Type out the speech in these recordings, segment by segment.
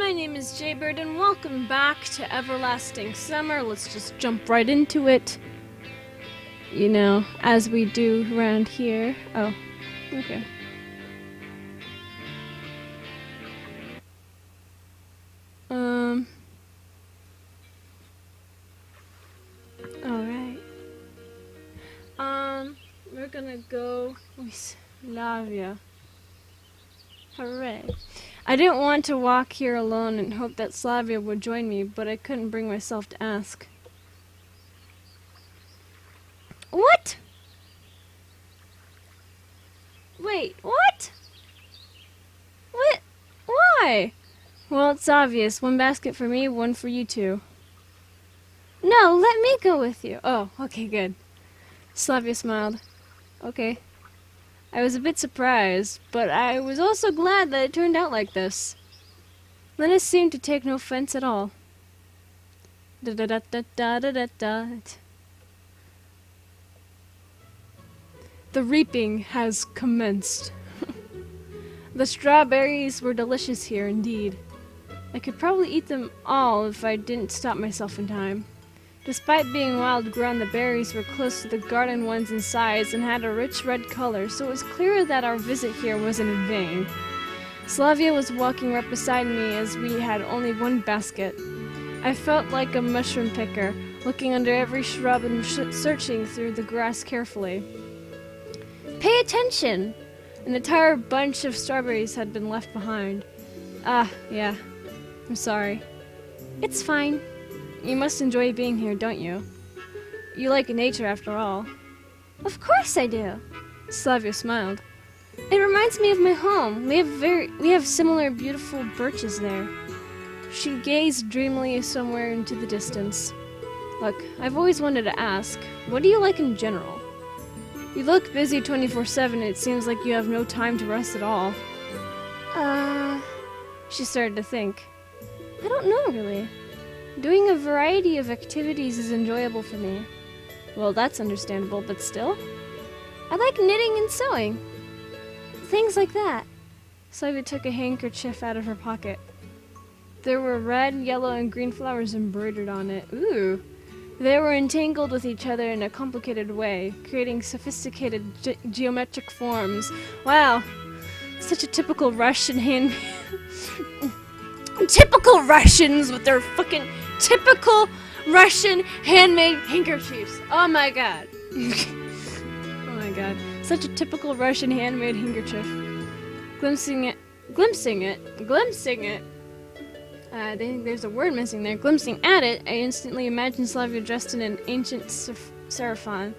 my name is Jaybird and welcome back to Everlasting Summer. Let's just jump right into it. You know, as we do around here. Oh, okay. Alright. We're gonna go with Slavia. Hooray. I didn't want to walk here alone and hope that Slavia would join me, but I couldn't bring myself to ask. What? Wait, what? What? Why? Well, it's obvious. One basket for me, one for you two. No, let me go with you. Oh, okay, good. Slavia smiled. Okay. I was a bit surprised, but I was also glad that it turned out like this. Linus seemed to take no offense at all. Da-da-da-da-da-da-da. The reaping has commenced. The strawberries were delicious here indeed. I could probably eat them all if I didn't stop myself in time. Despite being wild grown, the berries were close to the garden ones in size and had a rich red color, so it was clear that our visit here wasn't in vain. Slavia was walking right beside me as we had only one basket. I felt like a mushroom picker, looking under every shrub and searching through the grass carefully. Pay attention! An entire bunch of strawberries had been left behind. Ah, yeah. I'm sorry. It's fine. You must enjoy being here, don't you? You like nature after all. Of course I do. Slavia smiled. It reminds me of my home. We have similar beautiful birches there. She gazed dreamily somewhere into the distance. Look, I've always wanted to ask, what do you like in general? You look busy 24/7 and it seems like you have no time to rest at all. She started to think. I don't know, really. Doing a variety of activities is enjoyable for me. Well, that's understandable, but still. I like knitting and sewing. Things like that. Sylvia took a handkerchief out of her pocket. There were red, yellow, and green flowers embroidered on it. Ooh. They were entangled with each other in a complicated way, creating sophisticated geometric forms. Wow. Such a typical Russian hand... Typical Russians with their fucking typical Russian handmade handkerchiefs. Oh my god. Oh my god. Such a typical Russian handmade handkerchief. Glimpsing it. I think there's a word missing there. Glimpsing at it, I instantly imagined Slavia dressed in an ancient Seraphon.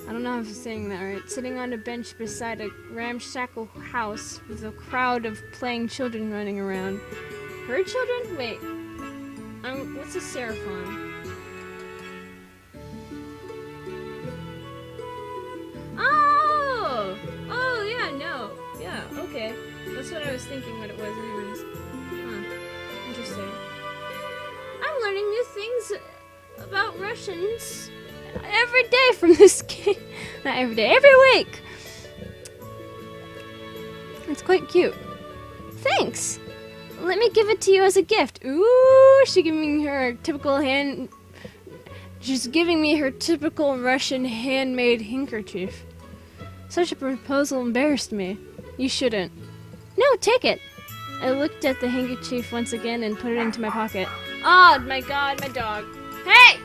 I don't know if I'm saying that right. Sitting on a bench beside a ramshackle house with a crowd of playing children running around. Her children? Wait. What's a Seraphon? Oh! Oh, yeah, no. Yeah, okay. That's what I was thinking what it was anyways. Huh. Interesting. I'm learning new things about Russians every day from this game. Not every day, every week. It's quite cute. Thanks. Let me give it to you as a gift. Ooh, she's giving me her typical Russian handmade handkerchief. Such a proposal embarrassed me. You shouldn't. No, take it. I looked at the handkerchief once again and put it into my pocket. Oh my god, my dog. Hey!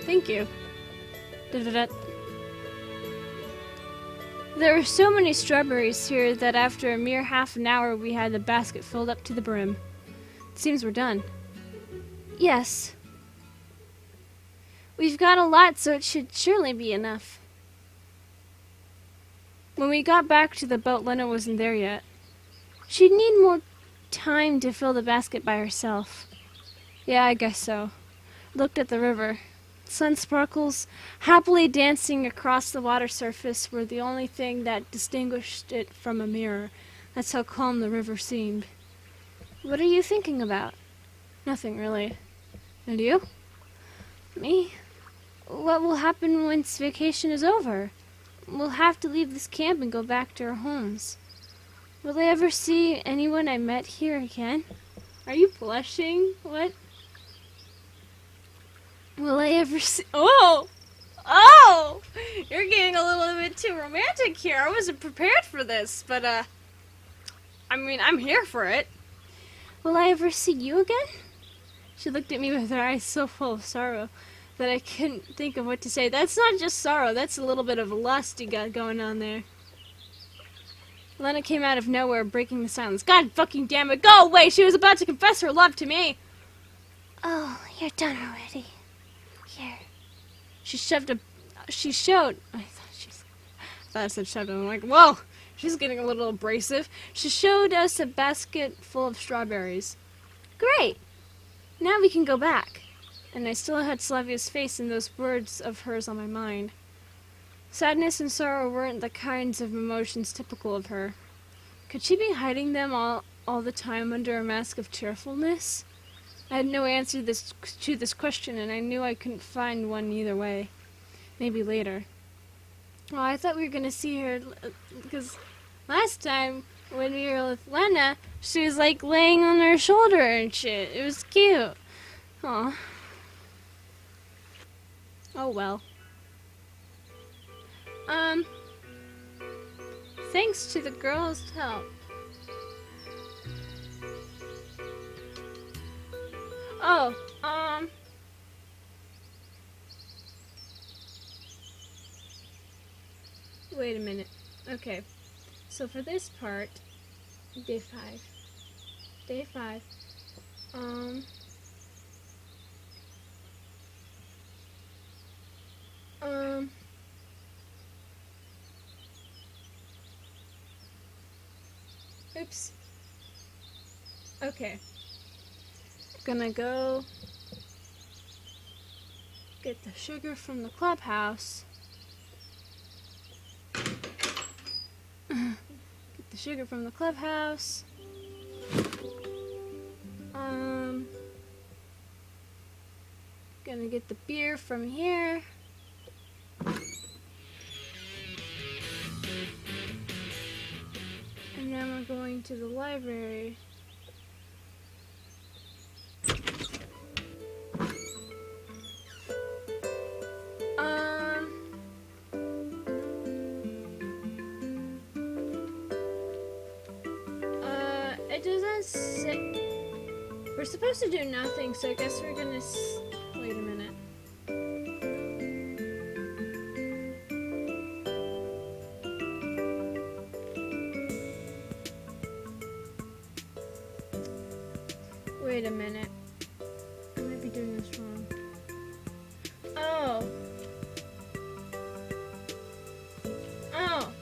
Thank you. Da-da-da. There were so many strawberries here that after a mere half an hour we had the basket filled up to the brim. It seems we're done. Yes. We've got a lot, so it should surely be enough. When we got back to the boat, Lena wasn't there yet. She'd need more time to fill the basket by herself. Yeah, I guess so. Looked at the river. Sun sparkles, happily dancing across the water surface, were the only thing that distinguished it from a mirror. That's how calm the river seemed. What are you thinking about? Nothing, really. And you? Me? What will happen once vacation is over? We'll have to leave this camp and go back to our homes. Will I ever see anyone I met here again? Are you blushing? What? Will I ever see... Oh! Oh! You're getting a little bit too romantic here. I wasn't prepared for this, but, I mean, I'm here for it. Will I ever see you again? She looked at me with her eyes so full of sorrow that I couldn't think of what to say. That's not just sorrow, that's a little bit of lust you got going on there. Lena came out of nowhere, breaking the silence. God fucking damn it, go away! She was about to confess her love to me! Oh, you're done already. Here. She showed... I thought I said shoved. I'm like, whoa! She's getting a little abrasive. She showed us a basket full of strawberries. Great! Now we can go back. And I still had Slavia's face and those words of hers on my mind. Sadness and sorrow weren't the kinds of emotions typical of her. Could she be hiding them all the time under a mask of cheerfulness? I had no answer to this question, and I knew I couldn't find one either way. Maybe later. Well, I thought we were going to see her, because last time when we were with Lena, she was like laying on her shoulder and shit. It was cute. Aw. Oh well. Thanks to the girls' help. Oh, wait a minute. Okay. So for this part, day 5. Oops. Okay. Gonna go get the sugar from the clubhouse. Get the sugar from the clubhouse. Gonna get the beer from here. And then we're going to the library. It doesn't say... We're supposed to do nothing, so I guess we're gonna... Wait a minute. Wait a minute. I might be doing this wrong. Oh. Oh.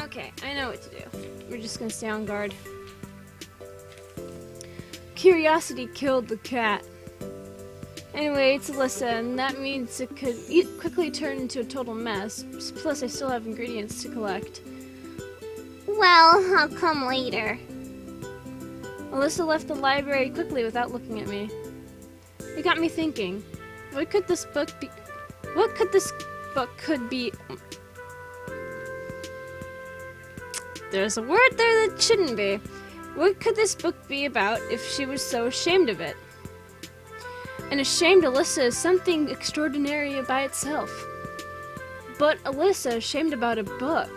Okay, I know what to do. We're just gonna stay on guard. Curiosity killed the cat. Anyway, it's Alyssa, and that means it could quickly turn into a total mess. Plus, I still have ingredients to collect. Well, I'll come later. Alyssa left the library quickly without looking at me. It got me thinking. What could this book be? What could this book be? There's a word there that shouldn't be. What could this book be about if she was so ashamed of it? An ashamed Alyssa is something extraordinary by itself. But Alyssa ashamed about a book.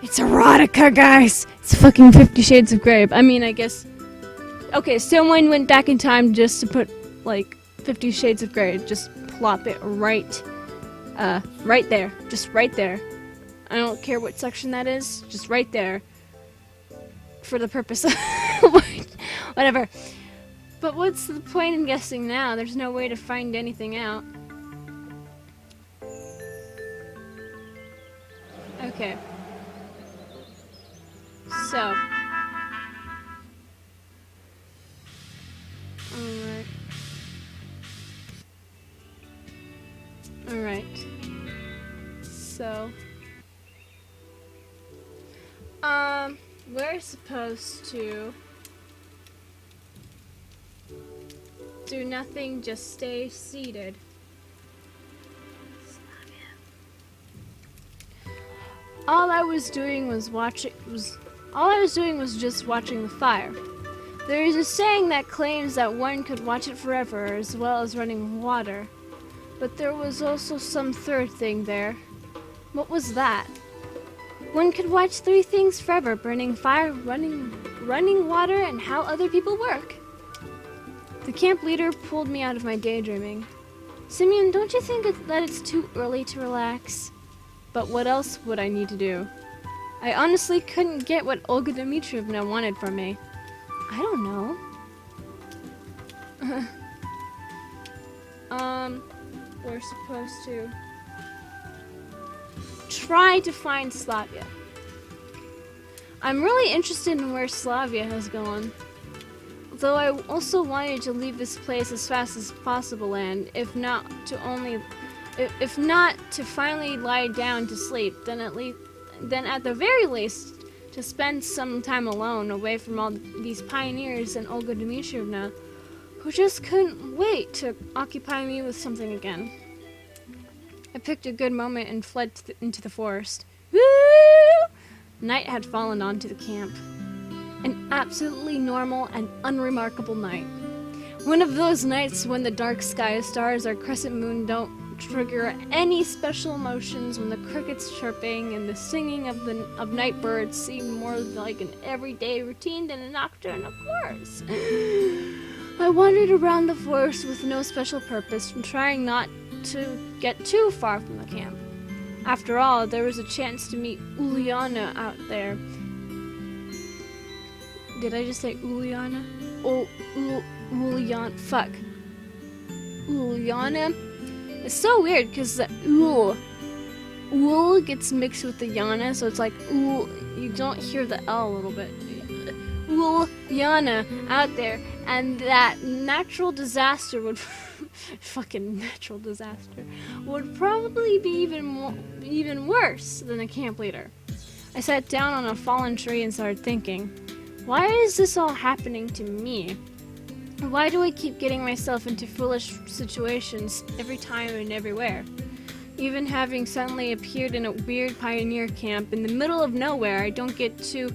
It's erotica, guys! It's fucking 50 Shades of Grey. I mean, I guess... Okay, someone went back in time just to put, like, 50 Shades of Grey. Just plop it right there. Just right there. I don't care what section that is. Just right there. For the purpose of whatever. But what's the point in guessing now? There's no way to find anything out. Okay. So. Alright. Alright. So. We're supposed to do nothing, just stay seated. All I was doing was just watching the fire. There is a saying that claims that one could watch it forever as well as running water. But there was also some third thing there. What was that? One could watch three things forever: burning fire, running water, and how other people work. The camp leader pulled me out of my daydreaming. Simeon, don't you think that it's too early to relax? But what else would I need to do? I honestly couldn't get what Olga Dmitrievna wanted from me. I don't know. We're supposed to try to find Slavia. I'm really interested in where Slavia has gone. Though I also wanted to leave this place as fast as possible, and if not to finally lie down to sleep, then at the very least to spend some time alone, away from all these pioneers and Olga Dmitrievna, who just couldn't wait to occupy me with something again. I picked a good moment and fled into the forest. Woo! Night had fallen onto the camp. An absolutely normal and unremarkable night. One of those nights when the dark sky stars or crescent moon don't trigger any special emotions, when the crickets chirping and the singing of night birds seem more like an everyday routine than a nocturnal chorus. I wandered around the forest with no special purpose, trying not to get too far from the camp. After all, there was a chance to meet Uliana out there. Did I just say Uliana? Oh, Uliana. Fuck. Uliana? It's so weird because the ul gets mixed with the yana, so it's like ul. You don't hear the L a little bit. Uliana out there, and that natural disaster would fucking natural disaster would probably be even worse than a camp leader. I sat down on a fallen tree and started thinking, why is this all happening to me? Why do I keep getting myself into foolish situations every time and everywhere? Even having suddenly appeared in a weird pioneer camp in the middle of nowhere, I don't get to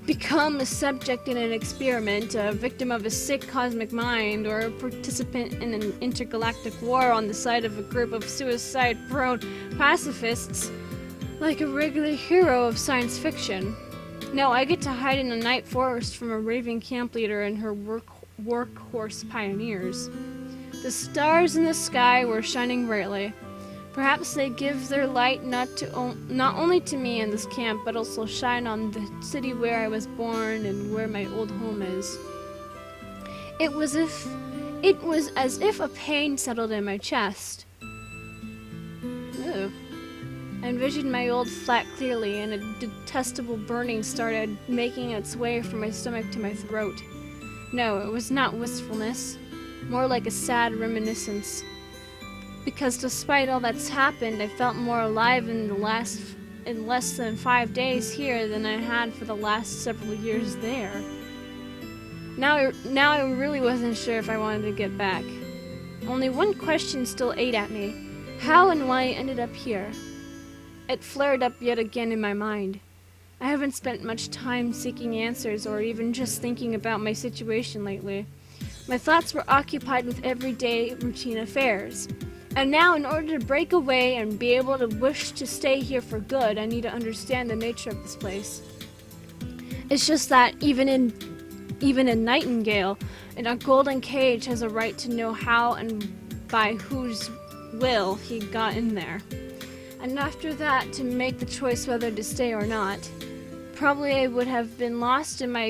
become a subject in an experiment, a victim of a sick cosmic mind, or a participant in an intergalactic war on the side of a group of suicide-prone pacifists like a regular hero of science fiction. No, I get to hide in a night forest from a raving camp leader and her workhorse pioneers. The stars in the sky were shining brightly. Perhaps they give their light not only to me and this camp, but also shine on the city where I was born and where my old home is. It was as if a pain settled in my chest. Ooh. I envisioned my old flat clearly, and a detestable burning started making its way from my stomach to my throat. No, it was not wistfulness, more like a sad reminiscence. Because despite all that's happened, I felt more alive in less than 5 days here than I had for the last several years there. Now I really wasn't sure if I wanted to get back. Only one question still ate at me: how and why I ended up here. It flared up yet again in my mind. I haven't spent much time seeking answers or even just thinking about my situation lately. My thoughts were occupied with everyday routine affairs. And now, in order to break away and be able to wish to stay here for good, I need to understand the nature of this place. It's just that even a nightingale in a golden cage has a right to know how and by whose will he got in there. And after that, to make the choice whether to stay or not, probably I would have been lost in my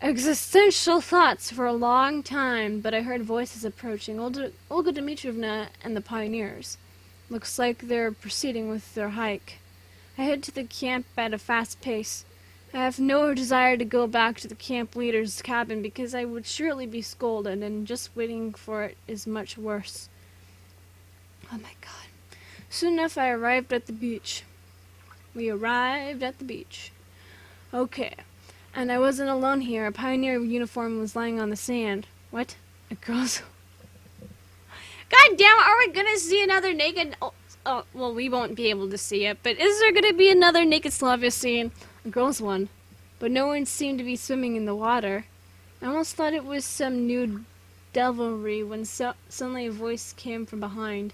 existential thoughts for a long time, but I heard voices approaching. Olga Dmitrievna and the pioneers. Looks like they're proceeding with their hike. I head to the camp at a fast pace. I have no desire to go back to the camp leader's cabin because I would surely be scolded, and just waiting for it is much worse. Oh my god. Soon enough I arrived at the beach. We arrived at the beach. Okay. And I wasn't alone here. A pioneer uniform was lying on the sand. What? A girl's... God damn it, are we gonna see another naked... Oh, well, we won't be able to see it, but is there gonna be another naked Slavia scene? A girl's one. But no one seemed to be swimming in the water. I almost thought it was some nude devilry when suddenly a voice came from behind.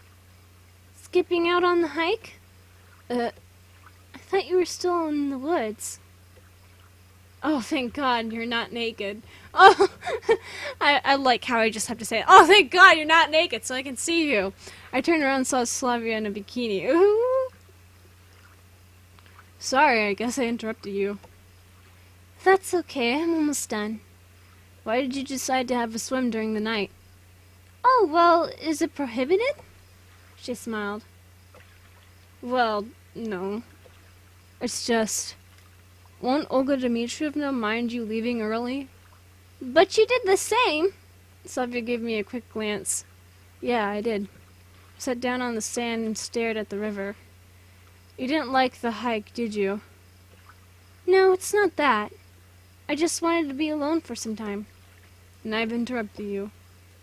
Skipping out on the hike? I thought you were still in the woods. Oh, thank God you're not naked. Oh, I like how I just have to say, oh, thank God you're not naked so I can see you. I turned around and saw Slavia in a bikini. Ooh. Sorry, I guess I interrupted you. That's okay, I'm almost done. Why did you decide to have a swim during the night? Oh, well, is it prohibited? She smiled. Well, no. It's just... Won't Olga Dmitrievna mind you leaving early? But you did the same. Slavia gave me a quick glance. Yeah, I did. I sat down on the sand and stared at the river. You didn't like the hike, did you? No, it's not that. I just wanted to be alone for some time. And I've interrupted you.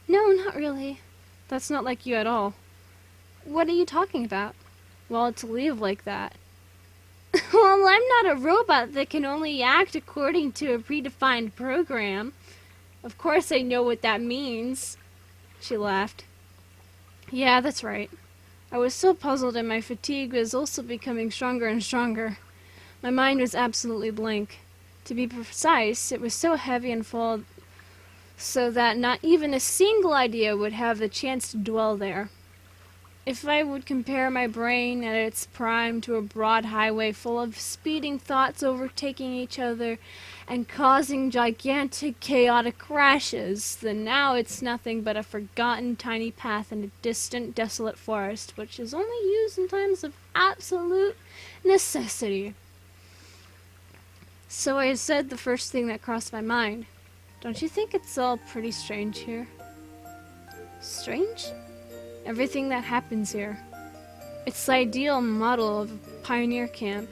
No, not really. That's not like you at all. What are you talking about? Well, to leave like that. Well, I'm not a robot that can only act according to a predefined program. Of course I know what that means. She laughed. Yeah, that's right. I was so puzzled and my fatigue was also becoming stronger and stronger. My mind was absolutely blank. To be precise, it was so heavy and full so that not even a single idea would have the chance to dwell there. If I would compare my brain at its prime to a broad highway full of speeding thoughts overtaking each other and causing gigantic chaotic crashes, then now it's nothing but a forgotten tiny path in a distant, desolate forest, which is only used in times of absolute necessity. So I said the first thing that crossed my mind. Don't you think it's all pretty strange here? Strange? Everything that happens here. It's the ideal model of a pioneer camp.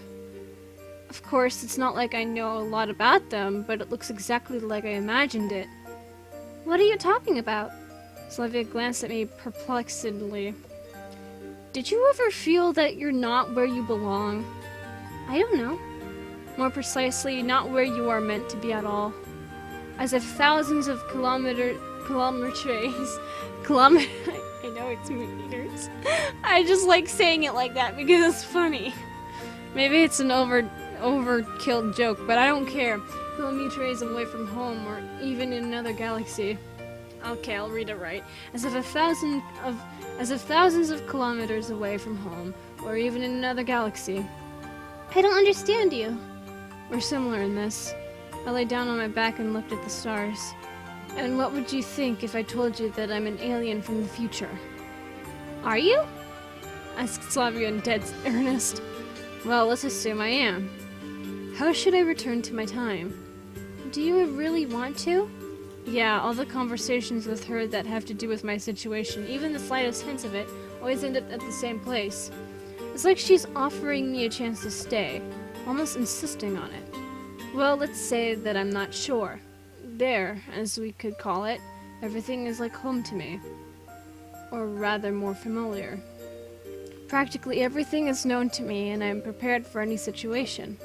Of course, it's not like I know a lot about them, but it looks exactly like I imagined it. What are you talking about? Slavia glanced at me perplexedly. Did you ever feel that you're not where you belong? I don't know. More precisely, not where you are meant to be at all. As if thousands of I know it's meters. I just like saying it like that because it's funny. Maybe it's an overkill joke, but I don't care. Kilometers away from home, or even in another galaxy. Okay, I'll read it right. As if thousands of kilometers away from home, or even in another galaxy. I don't understand you. We're similar in this. I lay down on my back and looked at the stars. And what would you think if I told you that I'm an alien from the future? Are you? Asked Slavia in dead earnest. Well, let's assume I am. How should I return to my time? Do you really want to? Yeah, all the conversations with her that have to do with my situation, even the slightest hints of it, always end up at the same place. It's like she's offering me a chance to stay, almost insisting on it. Well, let's say that I'm not sure. There, as we could call it, everything is like home to me. Or rather, more familiar. Practically everything is known to me, and I am prepared for any situation.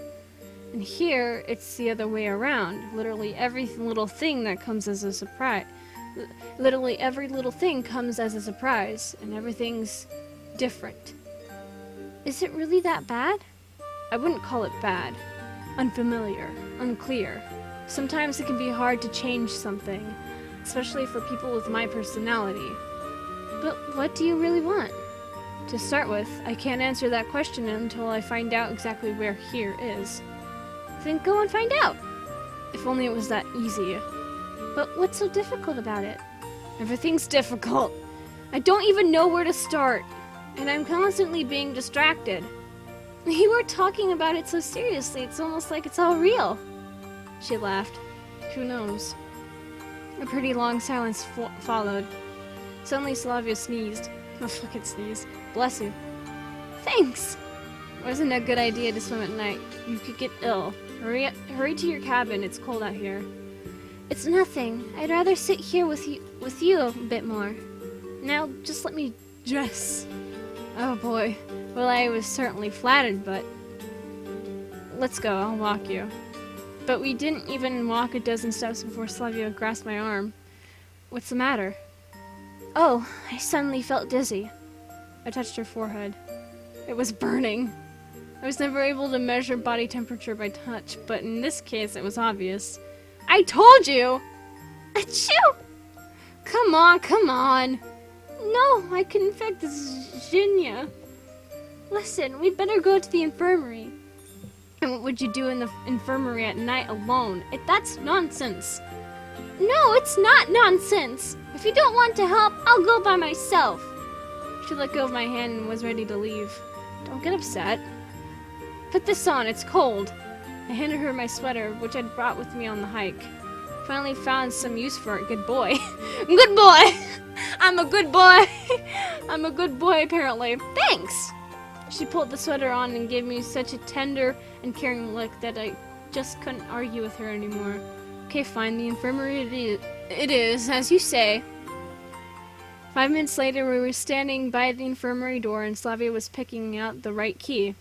And here, it's the other way around. Literally every little thing that comes as a surprise. Literally every little thing comes as a surprise, and everything's different. Is it really that bad? I wouldn't call it bad. Unfamiliar, unclear. Sometimes it can be hard to change something, especially for people with my personality. But what do you really want? To start with, I can't answer that question until I find out exactly where here is. Then go and find out! If only it was that easy. But what's so difficult about it? Everything's difficult. I don't even know where to start. And I'm constantly being distracted. You were talking about it so seriously, it's almost like it's all real. She laughed. Who knows? A pretty long silence followed. Suddenly Slavia sneezed. Oh, fucking sneeze. Bless you. Thanks! It wasn't a good idea to swim at night. You could get ill. Hurry to your cabin, it's cold out here. It's nothing. I'd rather sit here with you a bit more. Now, just let me dress. Oh boy. Well, I was certainly flattered, but... Let's go, I'll walk you. But we didn't even walk a dozen steps before Slavia grasped my arm. What's the matter? Oh, I suddenly felt dizzy. I touched her forehead. It was burning. I was never able to measure body temperature by touch, but in this case it was obvious. I told you! Achoo! Come on, come on! No, I can infect Zinnia. Listen, we'd better go to the infirmary. And what would you do in the infirmary at night alone? That's nonsense. No, it's not nonsense. If you don't want to help, I'll go by myself. She let go of my hand and was ready to leave. Don't get upset. Put this on, it's cold. I handed her my sweater, which I'd brought with me on the hike. Finally found some use for it. Good boy. Good boy! I'm a good boy! I'm a good boy, apparently. Thanks! She pulled the sweater on and gave me such a tender and caring look that I just couldn't argue with her anymore. Okay, fine, the infirmary it is, as you say. 5 minutes later, we were standing by the infirmary door and Slavia was picking out the right key.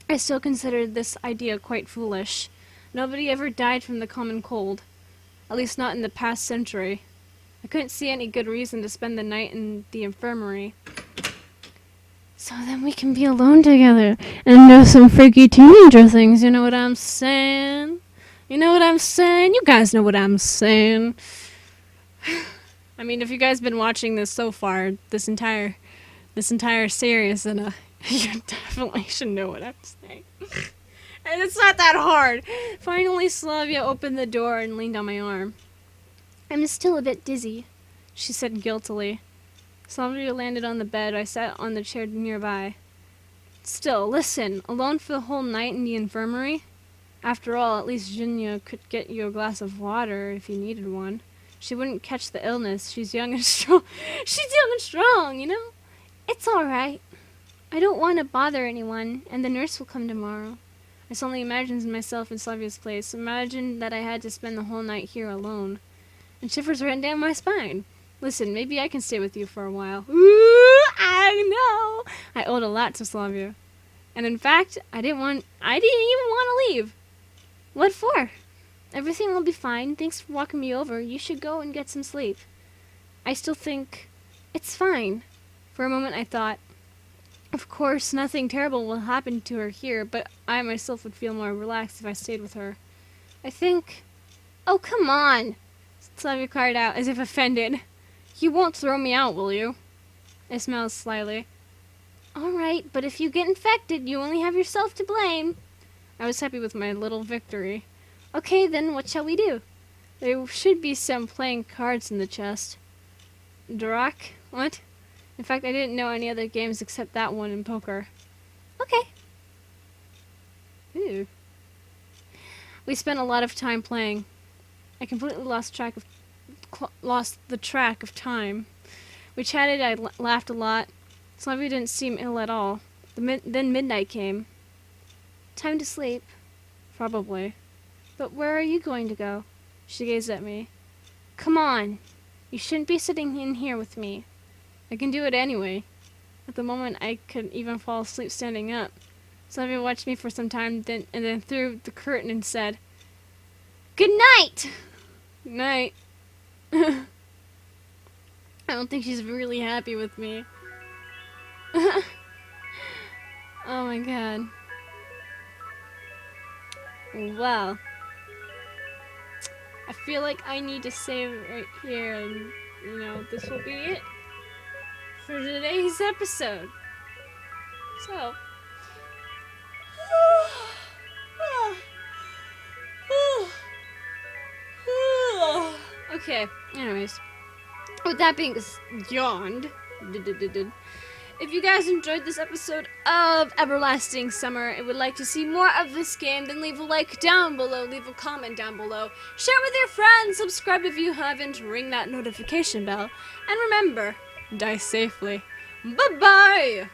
I still considered this idea quite foolish. Nobody ever died from the common cold. At least not in the past century. I couldn't see any good reason to spend the night in the infirmary. So then we can be alone together and do some freaky teenager things, you know what I'm saying? You know what I'm saying? You guys know what I'm saying. I mean, if you guys been watching this so far, this entire series, then you definitely should know what I'm saying. And it's not that hard. Finally, Slavia opened the door and leaned on my arm. I'm still a bit dizzy, she said guiltily. Slavia landed on the bed. I sat on the chair nearby. Still, listen, alone for the whole night in the infirmary? After all, at least Jinya could get you a glass of water if you needed one. She wouldn't catch the illness. She's young and strong. She's young and strong, you know? It's all right. I don't want to bother anyone, and the nurse will come tomorrow. I suddenly imagined myself in Slavia's place. Imagined that I had to spend the whole night here alone. And shivers ran down my spine. Listen, maybe I can stay with you for a while. Ooh, I know. I owed a lot to Slavia. And in fact, I didn't even want to leave. What for? Everything will be fine. Thanks for walking me over. You should go and get some sleep. I still think it's fine. For a moment I thought, of course, nothing terrible will happen to her here, but I myself would feel more relaxed if I stayed with her. I think... Oh, come on! Slavia cried out, as if offended. You won't throw me out, will you? I smiled slyly. All right, but if you get infected, you only have yourself to blame. I was happy with my little victory. Okay, then what shall we do? There should be some playing cards in the chest. Drak? What? In fact, I didn't know any other games except that one in poker. Okay. Ooh. We spent a lot of time playing. I completely lost the track of time. We chatted, I laughed a lot. Slavia didn't seem ill at all. Then midnight came. Time to sleep. Probably. But where are you going to go? She gazed at me. Come on. You shouldn't be sitting in here with me. I can do it anyway. At the moment, I could even fall asleep standing up. Slavia watched me for some time, then threw the curtain and said, Good night! Good night. I don't think she's really happy with me. Oh my god. Well, I feel like I need to save right here, and, you know, this will be it. week's episode. So. Okay, anyways. With that being yawned. If you guys enjoyed this episode of Everlasting Summer and would like to see more of this game, then leave a like down below, leave a comment down below, share with your friends, subscribe if you haven't, ring that notification bell, and remember, die safely. Bye-bye!